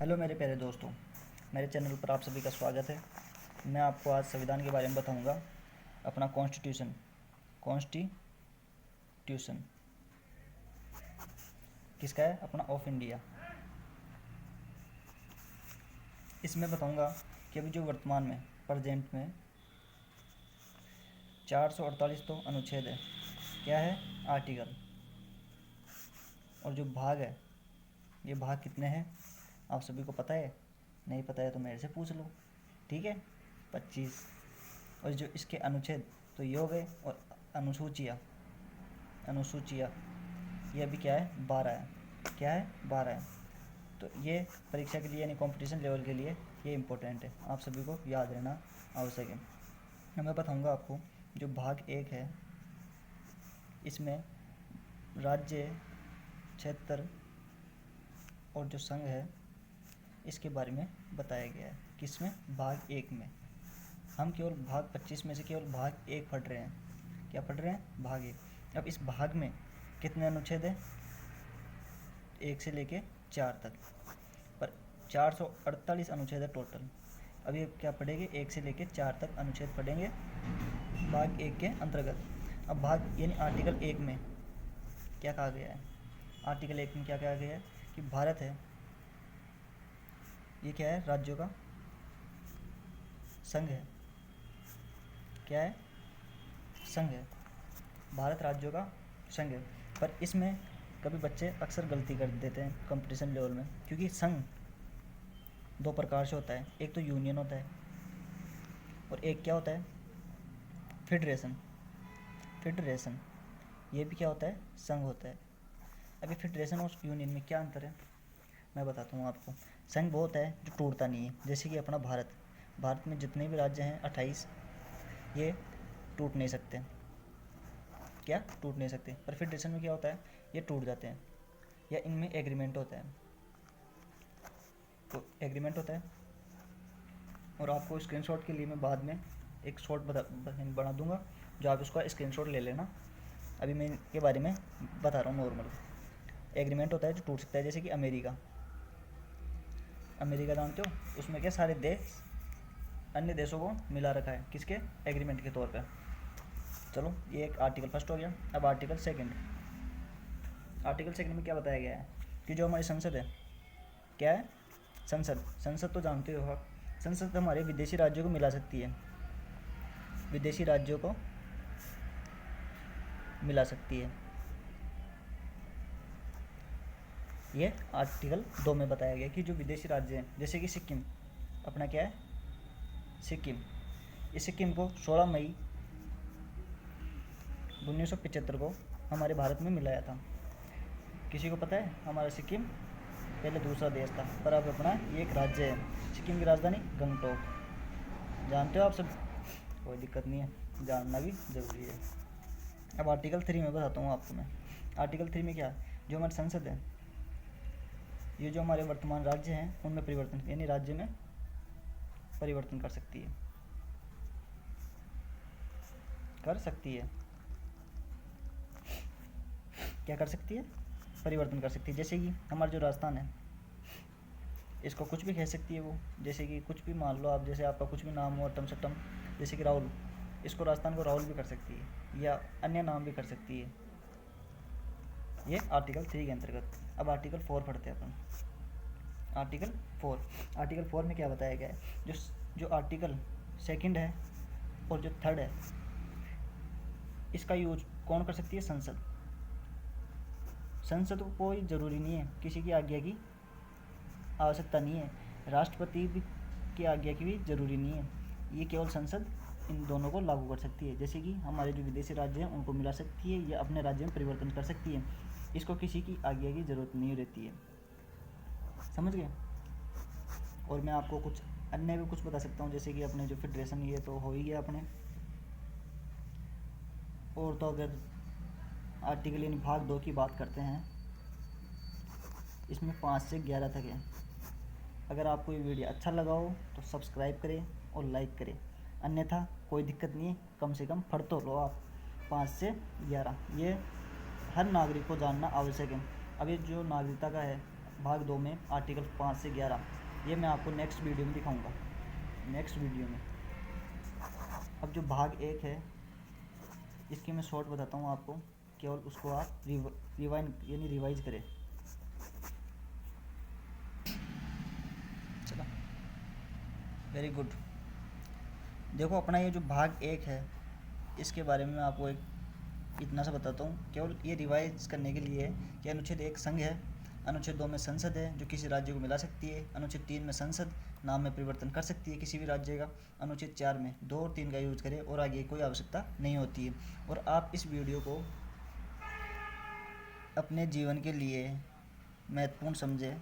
Hello मेरे प्यारे दोस्तों, मेरे चैनल पर आप सभी का स्वागत है। मैं आपको आज संविधान के बारे में बताऊंगा। अपना कॉन्स्टिट्यूशन किसका है? अपना ऑफ इंडिया। इसमें बताऊंगा कि अभी जो वर्तमान में प्रेजेंट में 448 तो अनुच्छेद है। क्या है? आर्टिकल। और जो भाग है, ये भाग कितने हैं आप सभी को पता है? नहीं पता है तो मेरे से पूछ लो, ठीक है? 25। और जो इसके अनुच्छेद तो ये हो गए, और अनुसूचियाँ ये अभी क्या है? 12 है। क्या है? 12 है। तो ये परीक्षा के लिए यानी कंपटीशन लेवल के लिए ये इम्पोर्टेंट है, आप सभी को याद रहना आवश्यक है। अब मैं बताऊंगा आपको जो भाग 1 है, इसमें राज्य, क्षेत्र और जो संघ है इसके बारे में बताया गया है। किसमें? भाग 1 में। हम केवल भाग 25 में से केवल भाग 1 पढ़ रहे हैं। क्या पढ़ रहे हैं? भाग 1। अब इस भाग में कितने अनुच्छेद हैं? 1 से लेके 4 तक, पर 448 अनुच्छेद है टोटल। अब ये क्या पढ़ेंगे? 1 से लेके 4 तक अनुच्छेद पढ़ेंगे भाग 1 के अंतर्गत। अब भाग यानी आर्टिकल 1 में क्या कहा गया है? आर्टिकल 1 में क्या कहा गया है कि भारत है, ये क्या है? राज्यों का संघ है। क्या है? संघ है। भारत राज्यों का संघ है। पर इसमें कभी बच्चे अक्सर गलती कर देते हैं कंपटीशन लेवल में, क्योंकि संघ 2 प्रकार से होता है। एक तो यूनियन होता है और एक क्या होता है? फेडरेशन। फेडरेशन ये भी क्या होता है? संघ होता है। अभी फेडरेशन और यूनियन में क्या अंतर है मैं बताता हूँ आपको। संघ वो होता है जो टूटता नहीं है, जैसे कि अपना भारत में जितने भी राज्य हैं 28, ये टूट नहीं सकते। क्या? टूट नहीं सकते। पर फेडरेशन में क्या होता है? ये टूट जाते हैं, या इनमें एग्रीमेंट होता है। तो एग्रीमेंट होता है, और आपको स्क्रीनशॉट के लिए मैं बाद में एक शॉट बना दूंगा, जो आप उसका स्क्रीनशॉट ले लेना। अभी मैं इनके बारे में बता रहा हूँ नॉर्मल। एग्रीमेंट होता है जो टूट सकता है, जैसे कि अमेरिका जानते हो? उसमें क्या सारे देश अन्य देशों को मिला रखा है, किसके? एग्रीमेंट के तौर पर। चलो, ये एक आर्टिकल फर्स्ट हो गया। अब आर्टिकल सेकंड में क्या बताया गया है कि जो हमारी संसद है, क्या है? संसद तो जानते हो आप। संसद हमारे विदेशी राज्यों को मिला सकती है, विदेशी राज्यों को मिला सकती है। ये आर्टिकल 2 में बताया गया कि जो विदेशी राज्य हैं, जैसे कि सिक्किम, अपना क्या है? सिक्किम। इस सिक्किम को 16 मई 1975 को हमारे भारत में मिलाया था। किसी को पता है? हमारा सिक्किम पहले दूसरा देश था, पर अब अपना ये एक राज्य है। सिक्किम की राजधानी गंगटोक। जानते हो आप सब? कोई दिक्कत नहीं है, जानना भी ज़रूरी है। अब आर्टिकल 3 में बताता हूँ आपको मैं। आर्टिकल 3 में क्या? जो हमारी संसद है, ये जो हमारे वर्तमान राज्य हैं उनमें परिवर्तन, यानी राज्य में परिवर्तन कर सकती है। क्या कर सकती है? परिवर्तन कर सकती है। जैसे कि हमारा जो राजस्थान है, इसको कुछ भी कह सकती है वो। जैसे कि कुछ भी मान लो आप, जैसे आपका कुछ भी नाम हो अटम सटम, जैसे कि राहुल, इसको राजस्थान को राहुल भी कर सकती है, या अन्य नाम भी कर सकती है। ये आर्टिकल 3 के अंतर्गत। अब आर्टिकल 4 पढ़ते हैं अपन। आर्टिकल 4 में क्या बताया गया है? जो आर्टिकल सेकंड है और जो थर्ड है, इसका यूज कौन कर सकती है? संसद को कोई ज़रूरी नहीं है, किसी की आज्ञा की आवश्यकता नहीं है, राष्ट्रपति भी की आज्ञा की भी ज़रूरी नहीं है। ये केवल संसद इन दोनों को लागू कर सकती है। जैसे कि हमारे जो विदेशी राज्य हैं उनको मिला सकती है, या अपने राज्य में परिवर्तन कर सकती है। इसको किसी की आज्ञा की ज़रूरत नहीं रहती है। समझ गए? और मैं आपको कुछ अन्य भी कुछ बता सकता हूँ, जैसे कि अपने जो फेडरेशन, ये तो हो ही गया अपने। और तो अगर आर्टिकल यानी भाग 2 की बात करते हैं, इसमें 5 से 11 तक है। अगर आपको ये वीडियो अच्छा लगा हो तो सब्सक्राइब करें और लाइक करें, अन्यथा कोई दिक्कत नहीं है, कम से कम पढ़ तो लो आप। 5 से 11 ये हर नागरिक को जानना आवश्यक है। अब ये जो नागरिकता का है, भाग 2 में आर्टिकल 5 से 11, ये मैं आपको नेक्स्ट वीडियो में दिखाऊंगा, नेक्स्ट वीडियो में। अब जो भाग 1 है इसकी मैं शॉर्ट बताता हूँ आपको, केवल उसको आप रिवाइंड यानी रिवाइज करें। चलो, वेरी गुड। देखो अपना ये जो भाग 1 है इसके बारे में मैं आपको एक इतना सा बताता हूँ, केवल ये रिवाइज करने के लिए है कि अनुच्छेद 1 संघ है, अनुच्छेद 2 में संसद है जो किसी राज्य को मिला सकती है, अनुच्छेद 3 में संसद नाम में परिवर्तन कर सकती है किसी भी राज्य का, अनुच्छेद 4 में 2 और 3 का यूज करें और आगे कोई आवश्यकता नहीं होती है। और आप इस वीडियो को अपने जीवन के लिए महत्वपूर्ण समझें,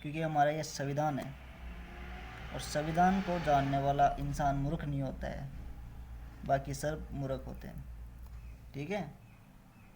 क्योंकि हमारा यह संविधान है और संविधान को जानने वाला इंसान मूर्ख नहीं होता है, बाकी सब मूर्ख होते हैं। ठीक है।